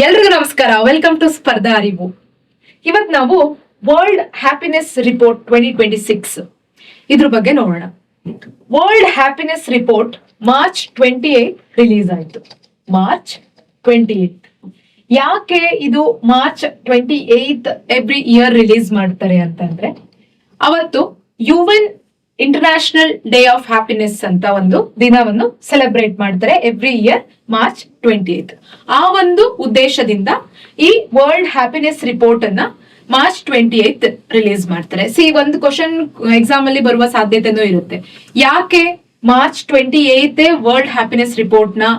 ಎಲ್ರಿಗೂ ನಮಸ್ಕಾರ. Welcome to ಸ್ಪರ್ಧಾ ಅರಿವು. ಇವತ್ ನಾವು ವರ್ಲ್ಡ್ ಹ್ಯಾಪಿನೆಸ್ ರಿಪೋರ್ಟ್ 2026 ಇದ್ರ ಬಗ್ಗೆ ನೋಡೋಣ. World happiness report March 28 release ಆಯ್ತು. ಮಾರ್ಚ್ 28 ಯಾಕೆ ಇದು ಮಾರ್ಚ್ 28 ಎವ್ರಿ ಇಯರ್ ರಿಲೀಸ್ ಮಾಡ್ತಾರೆ ಅಂತಂದ್ರೆ, ಅವತ್ತು UN international day of happiness ಅಂತ ಒಂದು ದಿನವನ್ನು ಸೆಲೆಬ್ರೇಟ್ ಮಾಡ್ತಾರೆ ಎವ್ರಿ ಇಯರ್ ಮಾರ್ಚ್ 28. ಆ ಒಂದು ಉದ್ದೇಶದಿಂದ ಈ ವರ್ಲ್ಡ್ ಹ್ಯಾಪಿನೆಸ್ ರಿಪೋರ್ಟ್ ಅನ್ನ ಮಾರ್ಚ್ 28 ರಿಲೀಸ್ ಮಾಡ್ತಾರೆ. ಒಂದು ಕ್ವಶನ್ ಎಕ್ಸಾಮ್ ಅಲ್ಲಿ ಬರುವ ಸಾಧ್ಯತೆನೂ ಇರುತ್ತೆ. ಯಾಕೆ ಮಾರ್ಚ್ 28 ವರ್ಲ್ಡ್ ಹ್ಯಾಪಿನೆಸ್ ರಿಪೋರ್ಟ್ ನ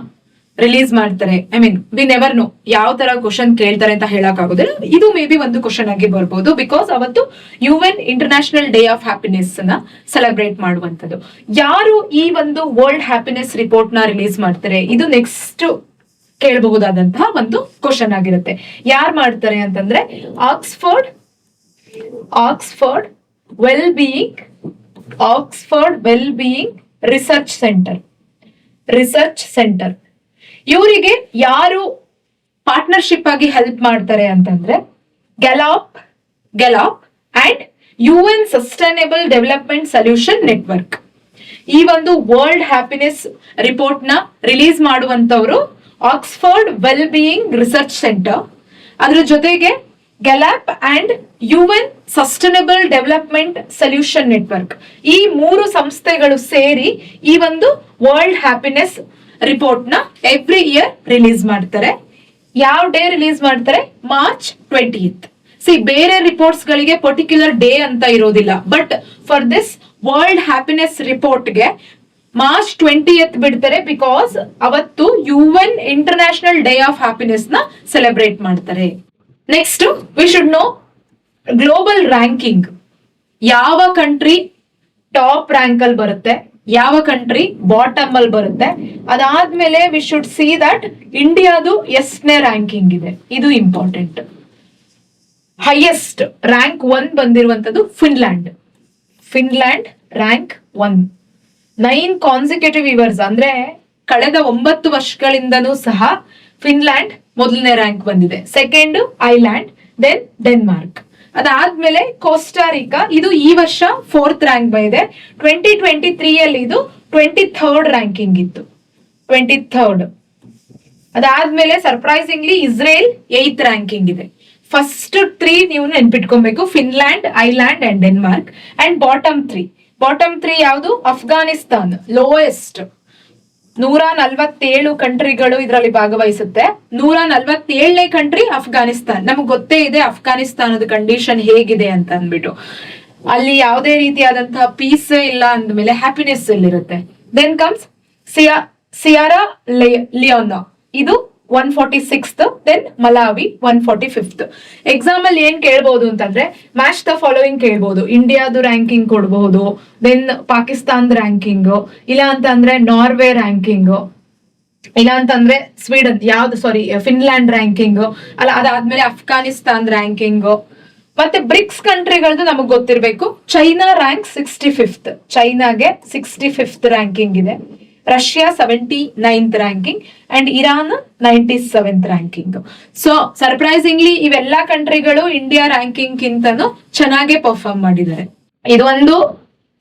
ರಿಲೀಸ್ ಮಾಡ್ತಾರೆ? I mean we never know ಯಾವ ತರ ಕ್ವಶನ್ ಕೇಳ್ತಾರೆ ಅಂತ ಹೇಳಕ್ ಆಗೋದಿಲ್ಲ. ಇದು ಮೇ ಬಿ ಒಂದು ಕ್ವಶನ್ ಆಗಿ ಬರ್ಬೋದು. ಬಿಕಾಸ್ ಅವತ್ತು UN international day of happiness ನ ಸೆಲೆಬ್ರೇಟ್ ಮಾಡುವಂತದ್ದು. ಯಾರು ಈ ಒಂದು ವರ್ಲ್ಡ್ ಹ್ಯಾಪಿನೆಸ್ ರಿಪೋರ್ಟ್ ನ ರಿಲೀಸ್ ಮಾಡ್ತಾರೆ? ಇದು ನೆಕ್ಸ್ಟ್ ಕೇಳಬಹುದಾದಂತಹ ಒಂದು ಕ್ವಶನ್ ಆಗಿರುತ್ತೆ. ಯಾರು ಮಾಡ್ತಾರೆ ಅಂತಂದ್ರೆ, Oxford well being research centre. ಇವರಿಗೆ ಯಾರು ಪಾರ್ಟ್ನರ್ಶಿಪ್ ಆಗಿ ಹೆಲ್ಪ್ ಮಾಡ್ತಾರೆ ಅಂತಂದ್ರೆ, Gallup and UN sustainable development solution network. ಈ ಒಂದು ವರ್ಲ್ಡ್ ಹ್ಯಾಪಿನೆಸ್ ರಿಪೋರ್ಟ್ ನ ರಿಲೀಸ್ ಮಾಡುವಂತವರು Oxford well being research centre, ಅದ್ರ ಜೊತೆಗೆ Gallup and UN sustainable development solution network. ಈ ಮೂರು ಸಂಸ್ಥೆಗಳು ಸೇರಿ ಈ ಒಂದು ವರ್ಲ್ಡ್ ಹ್ಯಾಪಿನೆಸ್ ರಿಪೋರ್ಟ್ ನ ಎವ್ರಿ ಇಯರ್ ರಿಲೀಸ್ ಮಾಡ್ತಾರೆ. ಯಾವ ಡೇ ರಿಲೀಸ್ ಮಾಡ್ತಾರೆ? March 20th. ಬೇರೆ ರಿಪೋರ್ಟ್ಸ್ ಗಳಿಗೆ ಪರ್ಟಿಕ್ಯುಲರ್ ಡೇ ಅಂತ ಇರೋದಿಲ್ಲ. But for this world happiness report ಗೆ ಮಾರ್ಚ್ 20th ಬಿಡ್ತಾರೆ. ಬಿಕಾಸ್ ಅವತ್ತು UN international day of happiness ನ ಸೆಲೆಬ್ರೇಟ್ ಮಾಡ್ತಾರೆ. Next we should know global ranking. ಯಾವ ಕಂಟ್ರಿ ಟಾಪ್ ರ್ಯಾಂಕ್ ಅಲ್ಲಿ ಬರುತ್ತೆ, ಯಾವ ಕಂಟ್ರಿ ಬಾಟಮ್ ಅಲ್ಲಿ ಬರುತ್ತೆ. ಅದಾದ್ಮೇಲೆ ವಿ ಶುಡ್ ಸಿ ದಟ್ ಇಂಡಿಯಾದು ಎಷ್ಟನೇ ರ್ಯಾಂಕಿಂಗ್ ಇದೆ, ಇದು ಇಂಪಾರ್ಟೆಂಟ್. ಹೈಯೆಸ್ಟ್ ರ್ಯಾಂಕ್ 1 ಬಂದಿರುವಂತದ್ದು ಫಿನ್ಲ್ಯಾಂಡ್ ರ್ಯಾಂಕ್ 1. 9 ಕಾನ್ಸಿಕ್ಯೂಟಿವ್ ಇಯರ್ಸ್ ಅಂದ್ರೆ ಕಳೆದ 9 ವರ್ಷಗಳಿಂದನೂ ಸಹ ಫಿನ್ಲ್ಯಾಂಡ್ ಮೊದಲನೇ ರ್ಯಾಂಕ್ ಬಂದಿದೆ. Second Iceland, then Denmark. ಅದಾದ್ಮೇಲೆ ಕೋಸ್ಟಾರಿಕಾ, ಇದು ಈ ವರ್ಷ 4th ರ್ಯಾಂಕ್ ಬಂದಿದೆ. 2023 ಅಲ್ಲಿ ಇದು 23rd ರ್ಯಾಂಕಿಂಗ್ ಇತ್ತು, 23rd. ಅದಾದ್ಮೇಲೆ ಸರ್ಪ್ರೈಸಿಂಗ್ಲಿ ಇಸ್ರೇಲ್ 8th ರ್ಯಾಂಕಿಂಗ್ ಇದೆ. ಫಸ್ಟ್ 3 ನೀವು ನೆನ್ಪಿಟ್ಕೊಬೇಕು, Finland, Iceland and Denmark. And bottom 3 ಯಾವುದು? ಅಫ್ಘಾನಿಸ್ತಾನ್ ಲೋಯೆಸ್ಟ್. 147 ಕಂಟ್ರಿಗಳು ಇದರಲ್ಲಿ ಭಾಗವಹಿಸುತ್ತೆ. 147ನೇ ಕಂಟ್ರಿ ಅಫ್ಘಾನಿಸ್ತಾನ್. ನಮ್ಗೆ ಗೊತ್ತೇ ಇದೆ ಅಫ್ಘಾನಿಸ್ತಾನದ ಕಂಡೀಷನ್ ಹೇಗಿದೆ ಅಂತ ಅಂದ್ಬಿಟ್ಟು. ಅಲ್ಲಿ ಯಾವುದೇ ರೀತಿಯಾದಂತಹ ಪೀಸ್ ಇಲ್ಲ ಅಂದ್ಮೇಲೆ happiness ಇಲ್ಲಿರುತ್ತೆ. Then comes Sierra Leona, ಇದು 146th. Then Malawi 145th. Exam ಅಲ್ಲಿ ಏನ್ ಕೇಳ್ಬಹುದು ಅಂತಂದ್ರೆ, ಮ್ಯಾಚ್ ದ ಫಾಲೋವಿಂಗ್ ಕೇಳ್ಬಹುದು. ಇಂಡಿಯಾದು ರ್ಯಾಂಕಿಂಗ್ ಕೊಡಬಹುದು, ದೆನ್ ಪಾಕಿಸ್ತಾನ್ ರ್ಯಾಂಕಿಂಗ್, ಇಲ್ಲ ಅಂತಂದ್ರೆ ನಾರ್ವೆ ರ್ಯಾಂಕಿಂಗ್, ಇಲ್ಲ ಅಂತಂದ್ರೆ ಫಿನ್ಲ್ಯಾಂಡ್ ರ್ಯಾಂಕಿಂಗ್, ಅಲ್ಲ ಅದಾದ್ಮೇಲೆ ಅಫ್ಘಾನಿಸ್ತಾನ್ ರ್ಯಾಂಕಿಂಗ್. ಮತ್ತೆ ಬ್ರಿಕ್ಸ್ ಕಂಟ್ರಿಗಳದ್ದು ನಮಗ್ ಗೊತ್ತಿರ್ಬೇಕು. ಚೈನಾ ರ್ಯಾಂಕ್ 65th, ಚೈನಾಗೆ 65th ರ್ಯಾಂಕಿಂಗ್ ಇದೆ. Russia 79th ranking and Iran 97th ranking. So surprisingly ಇವೆಲ್ಲಾ ಕಂಟ್ರಿಗಳು ಇಂಡಿಯಾ ರ್ಯಾಂಕಿಂಗ್ ಗಿಂತನೂ ಚೆನ್ನಾಗಿ ಪರ್ಫಾರ್ಮ್ ಮಾಡಿದ್ದಾರೆ. ಇದು ಒಂದು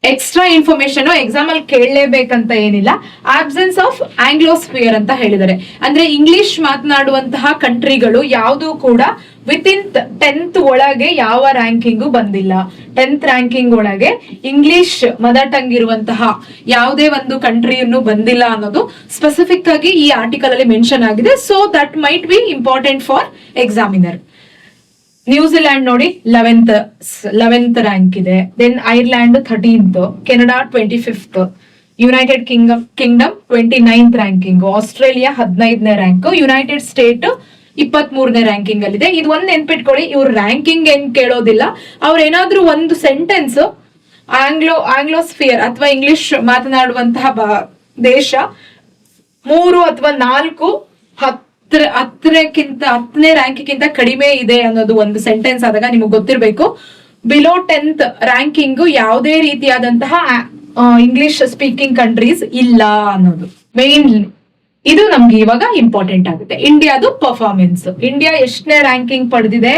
ಎಕ್ಸ್ಟ್ರಾ ಇನ್ಫಾರ್ಮೇಶನ್, ಎಕ್ಸಾಮ್ ಅಲ್ಲಿ ಕೇಳಲೇಬೇಕಂತ ಏನಿಲ್ಲ. ಆಬ್ಸೆನ್ಸ್ ಆಫ್ ಆಂಗ್ಲೋಸ್ಫಿಯರ್ ಅಂತ ಹೇಳಿದ್ದಾರೆ. ಅಂದ್ರೆ ಇಂಗ್ಲಿಷ್ ಮಾತನಾಡುವಂತಹ ಕಂಟ್ರಿಗಳು ಯಾವುದು ಕೂಡ ವಿತಿನ್ 10th ಒಳಗೆ ಯಾವ ರ್ಯಾಂಕಿಂಗು ಬಂದಿಲ್ಲ. 10th ರ್ಯಾಂಕಿಂಗ್ ಒಳಗೆ ಇಂಗ್ಲಿಷ್ ಮದರ್ ಟಂಗ್ ಇರುವಂತಹ ಯಾವುದೇ ಒಂದು ಕಂಟ್ರಿಯನ್ನು ಬಂದಿಲ್ಲ ಅನ್ನೋದು ಸ್ಪೆಸಿಫಿಕ್ ಆಗಿ ಈ ಆರ್ಟಿಕಲ್ ಅಲ್ಲಿ ಮೆನ್ಷನ್ ಆಗಿದೆ. So that might be important for examiner. New Zealand ನೋಡಿ 11th ರ್ಯಾಂಕ್ ಇದೆ. Then Ireland 13th, Canada 25th, United Kingdom 29th ranking, Australia 15ನೇ ರ್ಯಾಂಕ್, ಯುನೈಟೆಡ್ ಸ್ಟೇಟ್ 23ನೇ ರ್ಯಾಂಕಿಂಗ್ ಅಲ್ಲಿದೆ. ಇದು ಒಂದ್ ನೆನ್ಪಿಟ್ಕೊಳ್ಳಿ, ಇವ್ರ ರ್ಯಾಂಕಿಂಗ್ ಏನ್ ಕೇಳೋದಿಲ್ಲ. ಅವ್ರ ಏನಾದ್ರೂ ಒಂದು ಸೆಂಟೆನ್ಸ್ ಆಂಗ್ಲೋಸ್ಫಿಯರ್ ಅಥವಾ ಇಂಗ್ಲಿಷ್ ಮಾತನಾಡುವಂತಹ ದೇಶ 3 ಅಥವಾ 4 10ನೇ ರ್ಯಾಂಕಿಂಗ್ ಕಡಿಮೆ ಇದೆ ಅನ್ನೋದು ಒಂದು ಸೆಂಟೆನ್ಸ್ ಆದಾಗ ನಿಮಗೆ ಗೊತ್ತಿರಬೇಕು. ಬಿಲೋ 10th ರ್ಯಾಂಕಿಂಗ್ ಯಾವುದೇ ರೀತಿಯಾದಂತಹ ಇಂಗ್ಲಿಷ್ ಸ್ಪೀಕಿಂಗ್ ಕಂಟ್ರೀಸ್ ಇಲ್ಲ ಅನ್ನೋದು ಮೇನ್ಲಿ ಇದು ನಮ್ಗೆ ಇವಾಗ ಇಂಪಾರ್ಟೆಂಟ್ ಆಗುತ್ತೆ. ಇಂಡಿಯಾದು ಪರ್ಫಾರ್ಮೆನ್ಸ್, ಇಂಡಿಯಾ ಎಷ್ಟನೇ ರ್ಯಾಂಕಿಂಗ್ ಪಡೆದಿದೆ?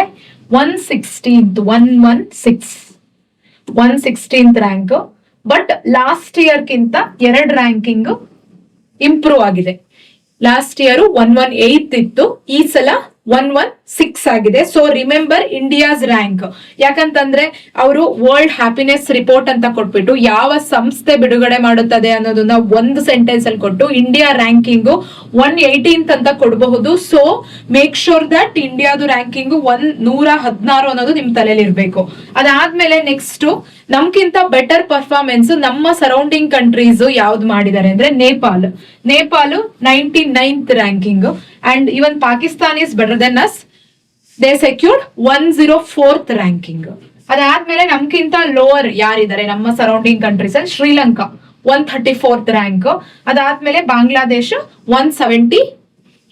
116th rank. But last year ಕಿಂತ 2 ರ್ಯಾಂಕಿಂಗ್ ಇಂಪ್ರೂವ್ ಆಗಿದೆ. ಲಾಸ್ಟ್ ಇಯರ್ 118 ಇತ್ತು, ಈ ಸಲ 116 ಆಗಿದೆ. So remember India's rank. ಯಾಕಂತಂದ್ರೆ ಅವರು ವರ್ಲ್ಡ್ ಹ್ಯಾಪಿನೆಸ್ ರಿಪೋರ್ಟ್ ಅಂತ ಕೊಟ್ಬಿಟ್ಟು ಯಾವ ಸಂಸ್ಥೆ ಬಿಡುಗಡೆ ಮಾಡುತ್ತದೆ ಅನ್ನೋದನ್ನ ಒಂದು ಸೆಂಟೆನ್ಸ್ ಅಲ್ಲಿ ಕೊಟ್ಟು ಇಂಡಿಯಾ ರ್ಯಾಂಕಿಂಗ್ 118th ಅಂತ ಕೊಡಬಹುದು. ಸೊ ಮೇಕ್ ಶೋರ್ ದಟ್ ಇಂಡಿಯಾದು ರ್ಯಾಂಕಿಂಗ್ 116 ಅನ್ನೋದು ನಿಮ್ ತಲೆಯಲ್ಲಿ ಇರ್ಬೇಕು. ಅದಾದ್ಮೇಲೆ ನೆಕ್ಸ್ಟ್ ನಮ್ಗಿಂತ ಬೆಟರ್ ಪರ್ಫಾರ್ಮೆನ್ಸ್ ನಮ್ಮ ಸರೌಂಡಿಂಗ್ ಕಂಟ್ರೀಸ್ ಯಾವ್ದು ಮಾಡಿದ್ದಾರೆ ಅಂದ್ರೆ Nepal 99th ranking. And even Pakistan is better than us, they secured 104th ranking. ಅದಾದ್ಮೇಲೆ ನಮ್ಗಿಂತ ಲೋವರ್ ಯಾರಿದ್ದಾರೆ ನಮ್ಮ ಸರೌಂಡಿಂಗ್ ಕಂಟ್ರೀಸ್ ಅಲ್ಲಿ? Sri Lanka 134th rank. ಅದಾದ್ಮೇಲೆ Bangladesh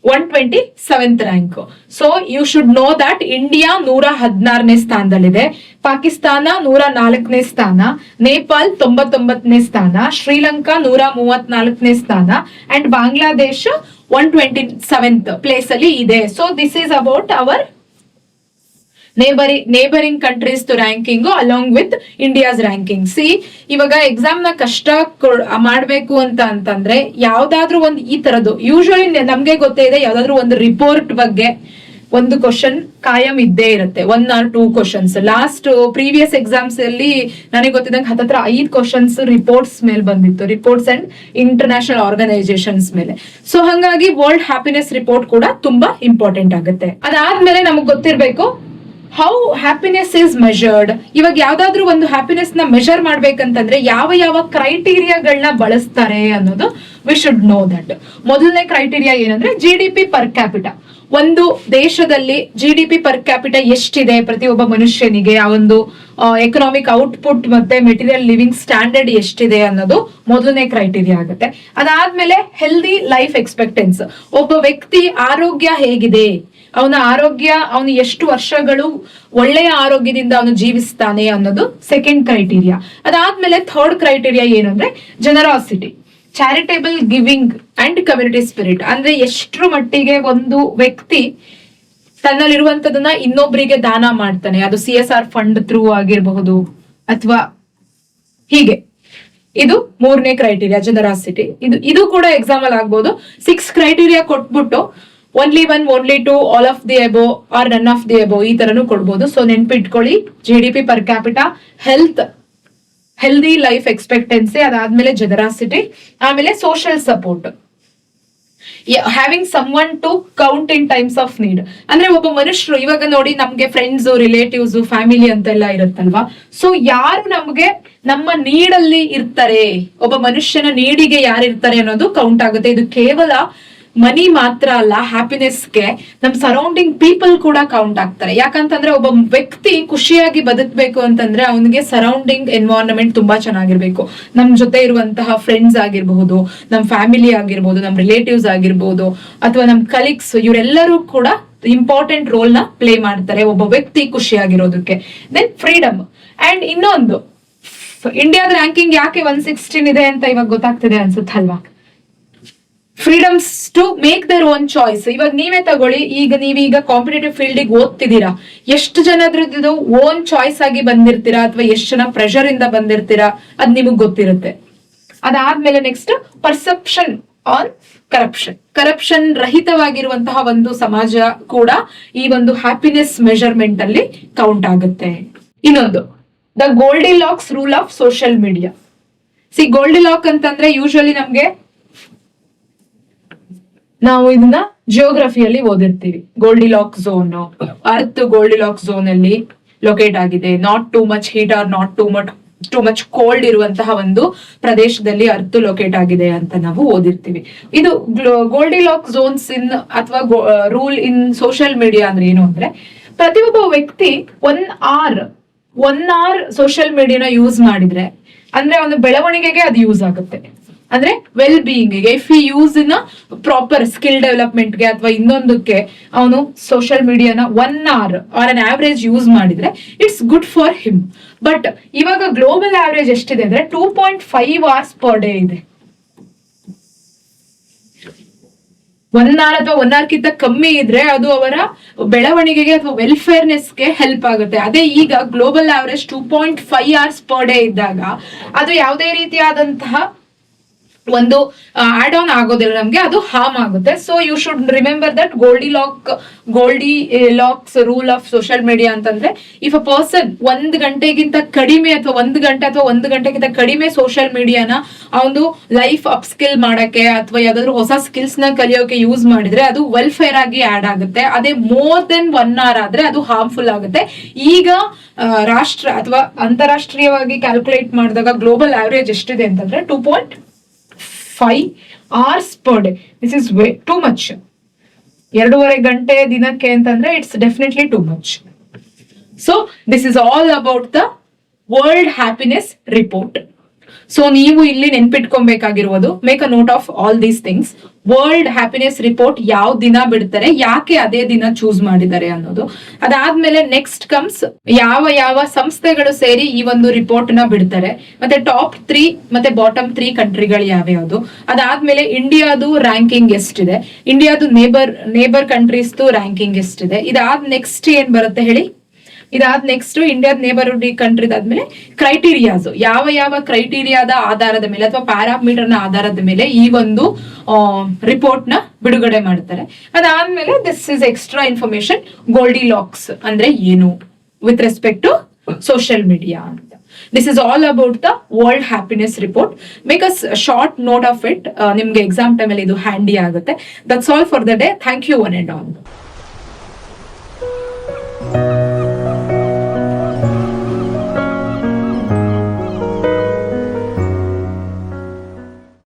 127th rank. So you should know that India 116ನೇ ಸ್ಥಾನದಲ್ಲಿದೆ, ಪಾಕಿಸ್ತಾನ 104ನೇ ಸ್ಥಾನ, ನೇಪಾಲ್ 99ನೇ ಸ್ಥಾನ, ಶ್ರೀಲಂಕಾ 134ನೇ ಸ್ಥಾನ ಅಂಡ್ ಬಾಂಗ್ಲಾದೇಶ್ 127th ಪ್ಲೇಸ್ ಅಲ್ಲಿ ಇದೆ. So this is about our neighbouring countries ranking along with India's ranking. C ಇವಾಗ ಎಕ್ಸಾಮ್ ನ ಕಷ್ಟ ಮಾಡ್ಬೇಕು ಅಂತಂದ್ರೆ ಯಾವ್ದಾದ್ರು ಒಂದು ಈ ತರದ್ದು ಯೂಶುವಲಿ ನಮ್ಗೆ ಗೊತ್ತೇ ಇದೆ, ಯಾವ್ದಾದ್ರು ಒಂದು ರಿಪೋರ್ಟ್ ಬಗ್ಗೆ ಒಂದು ಕ್ವಶನ್ ಕಾಯಂ ಇದ್ದೇ ಇರುತ್ತೆ, 1 or 2 questions. Last previous exams ಅಲ್ಲಿ ನನಗೆ ಗೊತ್ತಿದ್ದಂಗೆ 5 ಕ್ವಶನ್ಸ್ ರಿಪೋರ್ಟ್ಸ್ ಮೇಲೆ ಬಂದಿತ್ತು, ರಿಪೋರ್ಟ್ಸ್ ಅಂಡ್ ಇಂಟರ್ನ್ಯಾಷನಲ್ ಆರ್ಗನೈಸೇಷನ್ಸ್ ಮೇಲೆ. ಸೊ ಹಂಗಾಗಿ ವರ್ಲ್ಡ್ ಹ್ಯಾಪಿನೆಸ್ ರಿಪೋರ್ಟ್ ಕೂಡ ತುಂಬಾ ಇಂಪಾರ್ಟೆಂಟ್ ಆಗುತ್ತೆ. ಅದಾದ್ಮೇಲೆ ನಮಗ್ ಗೊತ್ತಿರ್ಬೇಕು ಹೌ ಹ್ಯಾಪಿನೆಸ್ ಇಸ್ ಮೆಜರ್ಡ್. ಇವಾಗ ಯಾವ್ದಾದ್ರು ಒಂದು ಹ್ಯಾಪಿನೆಸ್ ನ ಮೆಜರ್ ಮಾಡ್ಬೇಕಂತಂದ್ರೆ ಯಾವ ಕ್ರೈಟೀರಿಯಾಗಳನ್ನ ಬಳಸ್ತಾರೆ ಅನ್ನೋದು ವಿ ಶುಡ್ ನೋ ದಟ್. ಮೊದಲನೇ ಕ್ರೈಟೀರಿಯಾ ಏನಂದ್ರೆ GDP ಪರ್ ಕ್ಯಾಪಿಟ. ಒಂದು ದೇಶದಲ್ಲಿ GDP ಪರ್ ಕ್ಯಾಪಿಟ ಎಷ್ಟಿದೆ ಪ್ರತಿಯೊಬ್ಬ ಮನುಷ್ಯನಿಗೆ, ಆ ಒಂದು ಎಕನಾಮಿಕ್ ಔಟ್ಪುಟ್ ಮತ್ತೆ ಮೆಟೀರಿಯಲ್ ಲಿವಿಂಗ್ ಸ್ಟ್ಯಾಂಡರ್ಡ್ ಎಷ್ಟಿದೆ ಅನ್ನೋದು ಮೊದಲನೇ ಕ್ರೈಟೀರಿಯಾ ಆಗುತ್ತೆ. ಅದಾದ್ಮೇಲೆ ಹೆಲ್ದಿ ಲೈಫ್ ಎಕ್ಸ್ಪೆಕ್ಟೆನ್ಸ್, ಒಬ್ಬ ವ್ಯಕ್ತಿ ಆರೋಗ್ಯ ಹೇಗಿದೆ, ಅವನ ಆರೋಗ್ಯ, ಅವನು ಎಷ್ಟು ವರ್ಷಗಳು ಒಳ್ಳೆಯ ಆರೋಗ್ಯದಿಂದ ಅವನು ಜೀವಿಸ್ತಾನೆ ಅನ್ನೋದು ಸೆಕೆಂಡ್ ಕ್ರೈಟೀರಿಯಾ. ಅದಾದ್ಮೇಲೆ ಥರ್ಡ್ ಕ್ರೈಟೀರಿಯಾ ಏನು ಅಂದ್ರೆ ಜನರಾಸಿಟಿ, charitable giving and community spirit. ಅಂದ್ರೆ ಎಷ್ಟರ ಮಟ್ಟಿಗೆ ಒಂದು ವ್ಯಕ್ತಿ ತನ್ನಲ್ಲಿರುವಂತದನ್ನ ಇನ್ನೊಬ್ಬರಿಗೆ ದಾನ ಮಾಡ್ತಾನೆ, ಅದು CSR ಫಂಡ್ ಥ್ರೂ ಆಗಿರಬಹುದು ಅಥವಾ ಹೀಗೆ. ಇದು ಮೂರನೇ ಕ್ರೈಟೀರಿಯಾ ಜನರಾಸಿಟಿ. ಇದು ಕೂಡ ಎಕ್ಸಾಮ್ ಅಲ್ಲಿ ಆಗ್ಬಹುದು. 6 ಕ್ರೈಟೀರಿಯಾ ಕೊಟ್ಬಿಟ್ಟು only 1, only 2, all of the above or none of the above ಈ ತರನು ಕೊಡ್ಬೋದು. ಸೊ ನೆನ್ಪಿಟ್ಕೊಳ್ಳಿ, GDP per capita, healthy life expectancy, ಅದಾದ್ಮೇಲೆ ಜನರಾಸಿಟಿ, ಆಮೇಲೆ social support, having someone to count in times of need. ಅಂದ್ರೆ ಒಬ್ಬ ಮನುಷ್ಯರು ಇವಾಗ ನೋಡಿ, ನಮ್ಗೆ ಫ್ರೆಂಡ್ಸ್, ರಿಲೇಟಿವ್ಸ್, ಫ್ಯಾಮಿಲಿ ಅಂತೆಲ್ಲ ಇರುತ್ತಲ್ವಾ. ಸೊ ಯಾರು ನಮ್ಗೆ ನಮ್ಮ ನೀಡಲ್ಲಿ ಇರ್ತಾರೆ, ಒಬ್ಬ ಮನುಷ್ಯನ ನೀಡಿಗೆ ಯಾರು ಇರ್ತಾರೆ ಅನ್ನೋದು ಕೌಂಟ್ ಆಗುತ್ತೆ. ಇದು ಕೇವಲ ಮನಿ ಮಾತ್ರ ಅಲ್ಲ, ಹ್ಯಾಪಿನೆಸ್ಗೆ ನಮ್ ಸರೌಂಡಿಂಗ್ ಪೀಪಲ್ ಕೂಡ ಕೌಂಟ್ ಆಗ್ತಾರೆ. ಯಾಕಂತಂದ್ರೆ ಒಬ್ಬ ವ್ಯಕ್ತಿ ಖುಷಿಯಾಗಿ ಬದುಕಬೇಕು ಅಂತಂದ್ರೆ ಅವನಿಗೆ ಸರೌಂಡಿಂಗ್ ಎನ್ವೈರನ್ಮೆಂಟ್ ತುಂಬಾ ಚೆನ್ನಾಗಿರ್ಬೇಕು. ನಮ್ ಜೊತೆ ಇರುವಂತಹ ಫ್ರೆಂಡ್ಸ್ ಆಗಿರ್ಬಹುದು, ನಮ್ ಫ್ಯಾಮಿಲಿ ಆಗಿರ್ಬಹುದು, ನಮ್ ರಿಲೇಟಿವ್ಸ್ ಆಗಿರ್ಬಹುದು, ಅಥವಾ ನಮ್ ಕಲೀಗ್ಸ್, ಇವರೆಲ್ಲರೂ ಕೂಡ ಇಂಪಾರ್ಟೆಂಟ್ ರೋಲ್ ನ ಪ್ಲೇ ಮಾಡ್ತಾರೆ ಒಬ್ಬ ವ್ಯಕ್ತಿ ಖುಷಿಯಾಗಿರೋದಕ್ಕೆ. Then freedom. ಅಂಡ್ ಇನ್ನೊಂದು, ಇಂಡಿಯಾದ ರ್ಯಾಂಕಿಂಗ್ ಯಾಕೆ 116 ಇದೆ ಅಂತ ಇವಾಗ ಗೊತ್ತಾಗ್ತಿದೆ ಅನ್ಸುತ್ತಲ್ವಾ. Freedoms to make their own choice. ಇವಾಗ ನೀವೇ ತಗೊಳ್ಳಿ, ನೀವೀಗ ಕಾಂಪಿಟೇಟಿವ್ ಫೀಲ್ಡ್ ಓದ್ತಿದ್ದೀರಾ, ಎಷ್ಟು ಜನದ್ರದ್ದು ಓನ್ ಚಾಯ್ಸ್ ಆಗಿ ಬಂದಿರ್ತೀರಾ ಅಥವಾ ಎಷ್ಟು ಜನ ಪ್ರೆಷರ್ ಇಂದ ಬಂದಿರ್ತೀರಾ ಅದ್ ನಿಮಗ್ ಗೊತ್ತಿರುತ್ತೆ. ಅದಾದ್ಮೇಲೆ ನೆಕ್ಸ್ಟ್ ಪರ್ಸೆಪ್ಷನ್ ಆನ್ ಕರಪ್ಷನ್ ರಹಿತವಾಗಿರುವಂತಹ ಒಂದು ಸಮಾಜ ಕೂಡ ಈ ಒಂದು ಹ್ಯಾಪಿನೆಸ್ ಮೆಜರ್ಮೆಂಟ್ ಅಲ್ಲಿ ಕೌಂಟ್ ಆಗುತ್ತೆ. ಇನ್ನೊಂದು, the Goldilocks rule of social media. Goldilock ಅಂತಂದ್ರೆ ಯೂಶುವಲಿ ನಮ್ಗೆ ನಾವು ಇದನ್ನ ಜಿಯೋಗ್ರಫಿಯಲ್ಲಿ ಓದಿರ್ತೀವಿ. Goldilock zone, earth Goldilock zone ಅಲ್ಲಿ ಲೊಕೇಟ್ ಆಗಿದೆ. Not too much heat or not too much cold ಇರುವಂತಹ ಒಂದು ಪ್ರದೇಶದಲ್ಲಿ ಅರ್ತ್ ಲೊಕೇಟ್ ಆಗಿದೆ ಅಂತ ನಾವು ಓದಿರ್ತೀವಿ. ಇದು ಗೋಲ್ಡಿಲಾಕ್ ಝೋನ್ಸ್ ಇನ್ ಅಥವಾ ರೂಲ್ ಇನ್ ಸೋಷಿಯಲ್ ಮೀಡಿಯಾ ಅಂದ್ರೆ ಏನು ಅಂದ್ರೆ, ಪ್ರತಿಯೊಬ್ಬ ವ್ಯಕ್ತಿ 1 hour ಸೋಷಿಯಲ್ ಮೀಡಿಯಾನ ಯೂಸ್ ಮಾಡಿದ್ರೆ ಅಂದ್ರೆ ಅವನ ಬೆಳವಣಿಗೆಗೆ ಅದು ಯೂಸ್ ಆಗುತ್ತೆ. ಅಂದ್ರೆ ವೆಲ್ ಬೀಯಿಂಗ್ ಗೆ, if you use in proper skill ಡೆವಲಪ್ಮೆಂಟ್ಗೆ ಅಥವಾ ಇನ್ನೊಂದಕ್ಕೆ ಅವನು ಸೋಷಿಯಲ್ ಮೀಡಿಯಾನ 1 hour or on average use ಮಾಡಿದ್ರೆ it's good for him. But ಇವಾಗ ಗ್ಲೋಬಲ್ ಆವರೇಜ್ ಎಷ್ಟಿದೆ ಅಂದ್ರೆ 2.5 hours per day ಇದೆ. 1 hour ಅಥವಾ 1 hour ಕಿಂತ ಕಮ್ಮಿ ಇದ್ರೆ ಅದು ಅವರ ಬೆಳವಣಿಗೆಗೆ ಅಥವಾ ವೆಲ್ಫೇರ್ನೆಸ್ಗೆ ಹೆಲ್ಪ್ ಆಗುತ್ತೆ. ಅದೇ ಈಗ global average 2.5 hours per day ಇದ್ದಾಗ ಅದು ಯಾವುದೇ ರೀತಿಯಾದಂತಹ ಒಂದು ಆಡ್ ಆನ್ ಆಗೋದಿಲ್ಲ, ನಮ್ಗೆ ಅದು ಹಾರ್ಮ್ ಆಗುತ್ತೆ. So you should remember that Goldilocks rule of social media ಅಂತಂದ್ರೆ, ಇಫ್ ಅ ಪರ್ಸನ್ 1 ಗಂಟೆಗಿಂತ ಕಡಿಮೆ ಅಥವಾ 1 ಗಂಟೆ ಅಥವಾ 1 ಗಂಟೆಗಿಂತ ಕಡಿಮೆ ಸೋಷಿಯಲ್ ಮೀಡಿಯಾನ ಒಂದು ಲೈಫ್ ಅಪ್ ಸ್ಕಿಲ್ ಮಾಡಕ್ಕೆ ಅಥವಾ ಯಾವ್ದಾದ್ರು ಹೊಸ ಸ್ಕಿಲ್ಸ್ ನ ಕಲಿಯೋಕೆ ಯೂಸ್ ಮಾಡಿದ್ರೆ ಅದು ವೆಲ್ಫೇರ್ ಆಗಿ ಆಡ್ ಆಗುತ್ತೆ. ಅದೇ ಮೋರ್ ದೆನ್ 1 hour ಆದ್ರೆ ಅದು ಹಾರ್ಮ್ಫುಲ್ ಆಗುತ್ತೆ. ಈಗ ರಾಷ್ಟ್ರ ಅಥವಾ ಅಂತಾರಾಷ್ಟ್ರೀಯವಾಗಿ ಕ್ಯಾಲ್ಕುಲೇಟ್ ಮಾಡಿದಾಗ ಗ್ಲೋಬಲ್ ಆವರೇಜ್ ಎಷ್ಟಿದೆ ಅಂತಂದ್ರೆ 2.5 hours per day. This is way too much. 2.5 ಗಂಟೆ ದಿನಕ್ಕೆ ಅಂತಂದ್ರೆ it's definitely too much. So this is all about the world happiness report. So ನೀವು ಇಲ್ಲಿ ನೆನ್ಪಿಟ್ಕೊಬೇಕಾಗಿರುವುದು, make a note of all these things. World happiness report ಯಾವ ದಿನ ಬಿಡ್ತಾರೆ, ಯಾಕೆ ಅದೇ ದಿನ ಚೂಸ್ ಮಾಡಿದ್ದಾರೆ ಅನ್ನೋದು. ಅದಾದ್ಮೇಲೆ ನೆಕ್ಸ್ಟ್ ಕಮ್ಸ್ ಯಾವ ಸಂಸ್ಥೆಗಳು ಸೇರಿ ಈ ಒಂದು ರಿಪೋರ್ಟ್ ನ ಬಿಡ್ತಾರೆ, ಮತ್ತೆ ಟಾಪ್ 3 ಮತ್ತೆ ಬಾಟಮ್ 3 ಕಂಟ್ರಿಗಳು ಯಾವ್ಯಾವುದು. ಅದಾದ್ಮೇಲೆ ಇಂಡಿಯಾದು ರ್ಯಾಂಕಿಂಗ್ ಎಷ್ಟಿದೆ, ಇಂಡಿಯಾದು ನೇಬರ್ ಕಂಟ್ರೀಸ್ ರ್ಯಾಂಕಿಂಗ್ ಎಷ್ಟಿದೆ. ಇದಾದ್ ನೆಕ್ಸ್ಟ್ ಏನ್ ಬರುತ್ತೆ ಹೇಳಿ, ಇದಾದ ನೆಕ್ಸ್ಟ್ ಇಂಡಿಯಾದ ನೇಬರ್ಹುಡ್ ಕಂಟ್ರಿ ಆದ್ಮೇಲೆ ಕ್ರೈಟೀರಿಯಾಸ್, ಯಾವ ಕ್ರೈಟೀರಿಯಾದ ಆಧಾರದ ಮೇಲೆ ಅಥವಾ ಪ್ಯಾರಾಮೀಟರ್ ನ ಆಧಾರದ ಮೇಲೆ ಈ ಒಂದು ರಿಪೋರ್ಟ್ ನ ಬಿಡುಗಡೆ ಮಾಡ್ತಾರೆ. ಅದಾದ್ಮೇಲೆ this is extra information, Goldilocks ಅಂದ್ರೆ ಏನು with respect to social media ಅಂತ. This is all about the world happiness report. Make a short note of it, ನಿಮ್ಗೆ ಎಕ್ಸಾಮ್ ಟೈಮ್ ಅಲ್ಲಿ ಇದು ಹ್ಯಾಂಡಿ ಆಗುತ್ತೆ. That's all for the day. Thank you one and all.